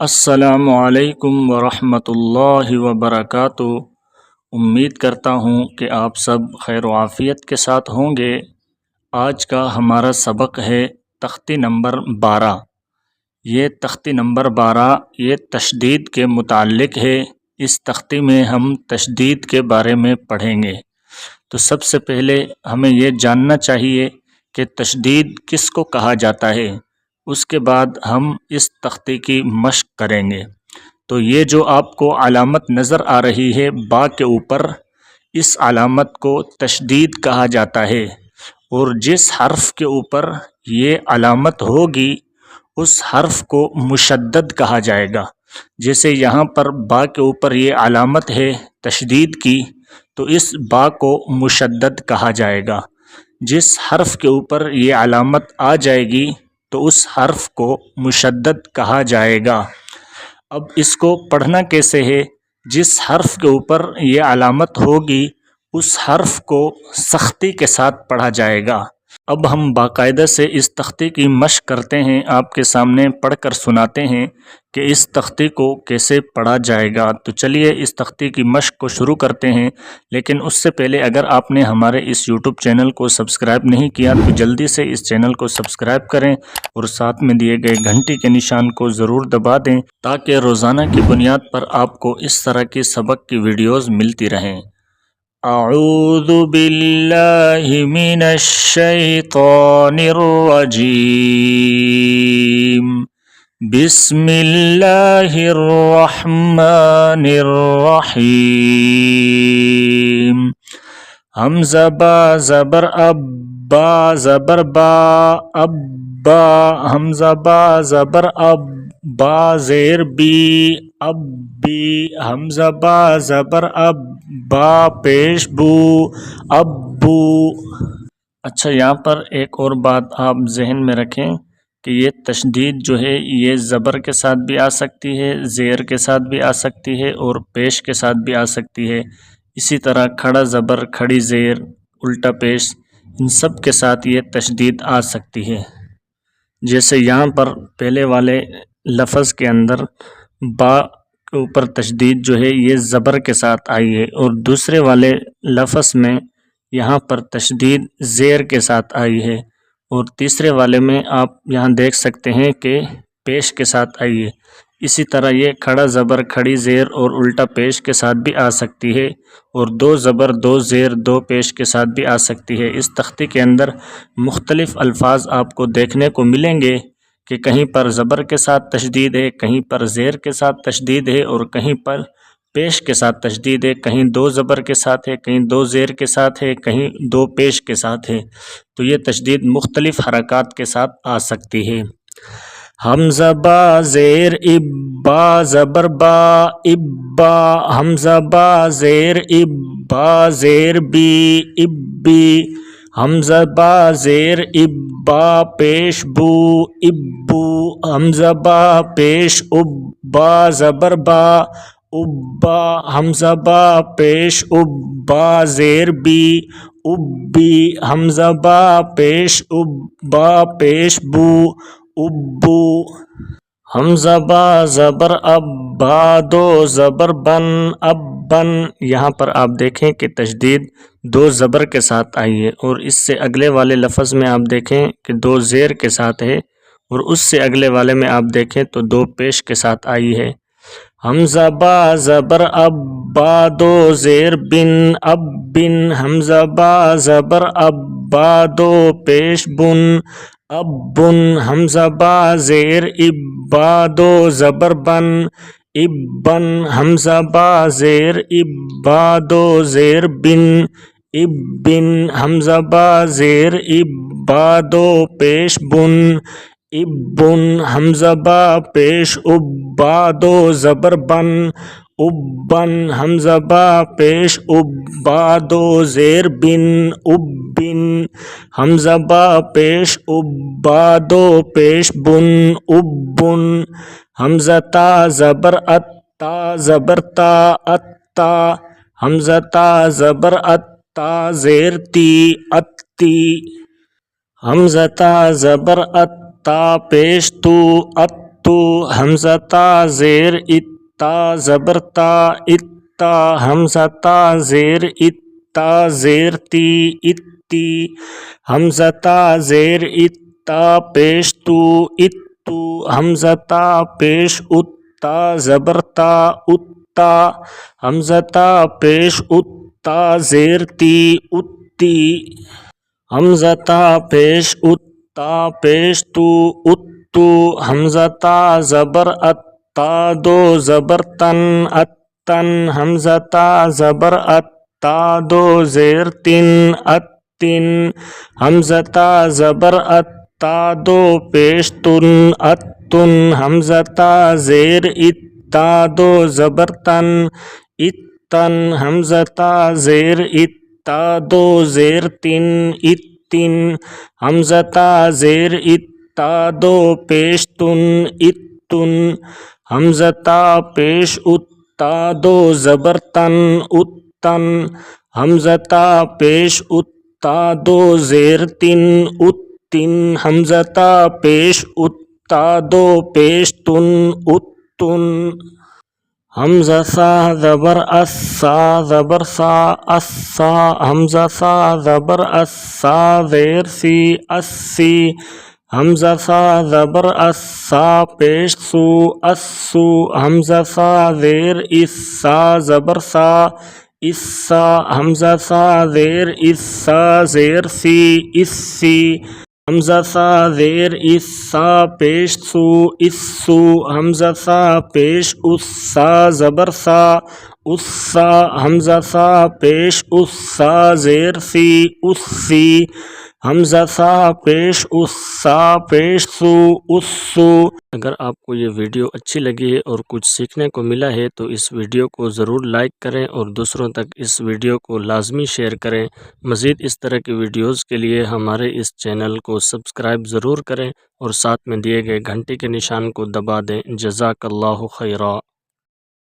السلام علیکم ورحمۃ اللہ وبرکاتہ۔ امید کرتا ہوں کہ آپ سب خیر و عافیت کے ساتھ ہوں گے۔ آج کا ہمارا سبق ہے تختی نمبر 12۔ یہ تختی نمبر 12 یہ تشدید کے متعلق ہے۔ اس تختی میں ہم تشدید کے بارے میں پڑھیں گے۔ تو سب سے پہلے ہمیں یہ جاننا چاہیے کہ تشدید کس کو کہا جاتا ہے۔ اس کے بعد ہم اس تختی کی مشق کریں گے۔ تو یہ جو آپ کو علامت نظر آ رہی ہے با کے اوپر، اس علامت کو تشدید کہا جاتا ہے، اور جس حرف کے اوپر یہ علامت ہوگی اس حرف کو مشدد کہا جائے گا۔ جیسے یہاں پر با کے اوپر یہ علامت ہے تشدید کی، تو اس با کو مشدد کہا جائے گا۔ جس حرف کے اوپر یہ علامت آ جائے گی تو اس حرف کو مشدد کہا جائے گا۔ اب اس کو پڑھنا کیسے ہے؟ جس حرف کے اوپر یہ علامت ہوگی اس حرف کو سختی کے ساتھ پڑھا جائے گا۔ اب ہم باقاعدہ سے اس تختی کی مشق کرتے ہیں، آپ کے سامنے پڑھ کر سناتے ہیں کہ اس تختی کو کیسے پڑھا جائے گا۔ تو چلیے اس تختی کی مشق کو شروع کرتے ہیں، لیکن اس سے پہلے اگر آپ نے ہمارے اس یوٹیوب چینل کو سبسکرائب نہیں کیا تو جلدی سے اس چینل کو سبسکرائب کریں اور ساتھ میں دیے گئے گھنٹی کے نشان کو ضرور دبا دیں تاکہ روزانہ کی بنیاد پر آپ کو اس طرح کی سبق کی ویڈیوز ملتی رہیں۔ اعوذ باللہ من الشیطان الرجیم، بسم اللہ الرحمن الرحیم۔ حمزہ با زبر اب، با زبر با، اب با، حمزہ با زبر اب، با زیر بی، اب بی، حمزہ با زبر اب، با پیش بو، اب بو۔ اچھا، یہاں پر ایک اور بات آپ ذہن میں رکھیں کہ یہ تشدید جو ہے یہ زبر کے ساتھ بھی آ سکتی ہے، زیر کے ساتھ بھی آ سکتی ہے، اور پیش کے ساتھ بھی آ سکتی ہے۔ اسی طرح کھڑا زبر، کھڑی زیر، الٹا پیش، ان سب کے ساتھ یہ تشدید آ سکتی ہے۔ جیسے یہاں پر پہلے والے لفظ کے اندر با کے اوپر تشدید جو ہے یہ زبر کے ساتھ آئی ہے، اور دوسرے والے لفظ میں یہاں پر تشدید زیر کے ساتھ آئی ہے، اور تیسرے والے میں آپ یہاں دیکھ سکتے ہیں کہ پیش کے ساتھ آئی ہے۔ اسی طرح یہ کھڑا زبر، کھڑی زیر اور الٹا پیش کے ساتھ بھی آ سکتی ہے، اور دو زبر، دو زیر، دو پیش کے ساتھ بھی آ سکتی ہے۔ اس تختی کے اندر مختلف الفاظ آپ کو دیکھنے کو ملیں گے کہ کہیں پر زبر کے ساتھ تشدید ہے، کہیں پر زیر کے ساتھ تشدید ہے، اور کہیں پر پیش کے ساتھ تشدید ہے، کہیں دو زبر کے ساتھ ہے، کہیں دو زیر کے ساتھ ہے، کہیں دو پیش کے ساتھ ہے۔ تو یہ تشدید مختلف حرکات کے ساتھ آ سکتی ہے۔ حمزہ با زیر اب، با زبر با، اب با، حمزہ با زیر اب، با زیر بی، اب بی، حمزہ با زیر اب، با پیش بو، اب بو، حمزہ با پیش اب، با زبر با، اب با، حمزہ با پیش اب، با زیر بی، اب بی، حمزہ با پیش اب، با پیش بو، اب بو۔ حمزہ با زبر اب، با دو زبر بن، اب بن۔ یہاں پر آپ دیکھیں کہ تشدید دو زبر کے ساتھ آئی ہے، اور اس سے اگلے والے لفظ میں آپ دیکھیں کہ دو زیر کے ساتھ ہے، اور اس سے اگلے والے میں آپ دیکھیں تو دو پیش کے ساتھ آئی ہے۔ حمزہ با زبر اب، با دو زیر بن، اب بن، حمزہ با زبر اب، با دو پیش بن، اب بن، حمزہ با زیر اب، با دو زبر بن، اب بن، حمزہ با زیر اب، با دو زیر بن، اب بن، حمزہ با زیر اب، با دو پیش بن، اب بن، حمزہ با پیش اب، با دو زبر بن، اب بن، حمزہ با پیش اب، با دو زیر بن، اب بن، حمزہ با پیش اب، با دو پیش بن، اب بن، حمزہ تا زبر ات، تا زبر تا، ات تا، حمزہ تا زبر ات، تا زیر تی، ات تی، حمزہ تا زبر ات، تا پیش تو، ات اتو حمزہ تا زیر اتا زبر تا اتا حمزہ تا زیر اتا زیر تی اتی حمزہ تا زیر اتا پیش تو اتو حمزہ تا پیش اتا زبر تا اتا حمزہ تا پیش اتا زیر تی اتی حمزہ تا پیش اتا پیش تو اتو حمزہ تا زبر اتا دو زبر تن اتن حمزہ تا زبر اتا دو زیر تن اتن حمزہ تا زبر اتا دو پیش تن اتن حمزہ تا زیر اتا دو زبر تن اتن حمزہ تا زیر اتا دو زیر تن اتن حمزہ تا زیر اتا دو پیش تن اتن حمزہ تا پیش اتا دو زبر تن اتن حمزہ تا پیش اتا دو زیر تن اتن حمزہ تا پیش اتا دو پیش تن اتن حمزہ سا زبر اسا زبر سا اسا حمزہ سا زبر اسا زیر سی اسی حمزہ سا زبر اسا پیش سو اسو حمزہ سا زیر اسا زبر سا اسا حمزہ سا زیر اسا زیر سی اسی حمزہ سا زیر اسا پیش سو اسو حمزہ سا پیش اسا زبر سا اسا حمزہ سا پیش اسا زیر سی اسی حمزہ سا پیش اسا پیش سو اسو۔ اگر آپ کو یہ ویڈیو اچھی لگی ہے اور کچھ سیکھنے کو ملا ہے تو اس ویڈیو کو ضرور لائک کریں اور دوسروں تک اس ویڈیو کو لازمی شیئر کریں۔ مزید اس طرح کی ویڈیوز کے لیے ہمارے اس چینل کو سبسکرائب ضرور کریں اور ساتھ میں دیے گئے گھنٹی کے نشان کو دبا دیں۔ جزاک اللہ خیرا۔